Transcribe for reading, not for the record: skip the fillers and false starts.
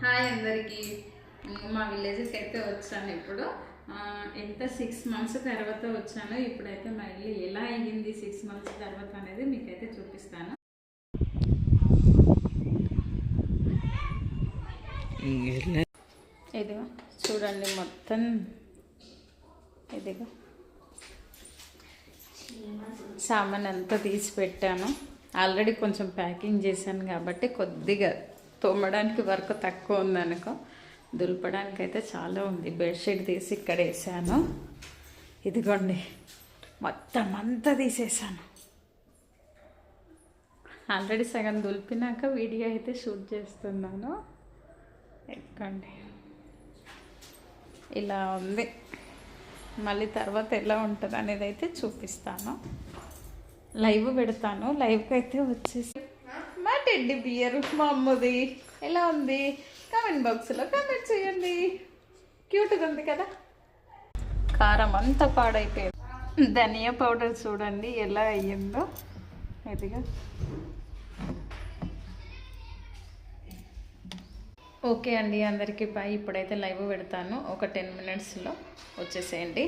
Hi అందరికీ. మా విలేజ్కి అయితే వచ్చాను ఇప్పుడు. ఎంత 6 months తర్వాత వచ్చాను. ఇప్పుడైతే మళ్ళీ ఎలా అయ్యింది 6 months తర్వాత అనేది మీకైతే చూపిస్తాను. ఇదిగో చూడండి, మొత్తం ఇదిగో సామాన్ అంతా తీసి పెట్టాను. ఆల్రెడీ కొంచెం ప్యాకింగ్ చేశాను కాబట్టి కొద్దిగా తోమడానికి వర్క్ తక్కువ ఉందనుకో, దులపడానికి అయితే చాలా ఉంది. బెడ్షీట్ తీసి ఇక్కడ వేసాను. ఇదిగోండి, మొత్తం అంతా తీసేసాను. ఆల్రెడీ సగం దులిపినాక వీడియో అయితే షూట్ చేస్తున్నాను. ఎక్కండి, ఇలా ఉంది. మళ్ళీ తర్వాత ఎలా ఉంటుంది అనేది అయితే చూపిస్తాను. లైవ్ పెడతాను. లైవ్కి అయితే వచ్చేసి మా టెడ్డీ బియర్ మా అమ్మది ఎలా ఉంది కామెంట్ బాక్స్లో కామెంట్ చేయండి. క్యూట్గా ఉంది కదా. కారం అంతా పాడైపోయింది. ధనియా పౌడర్ చూడండి ఎలా అయ్యిందో. ఇదిగా ఓకే అండి, అందరికీ బాయ్. ఇప్పుడైతే లైవ్ పెడతాను. ఒక 10 minutesలో వచ్చేసేయండి.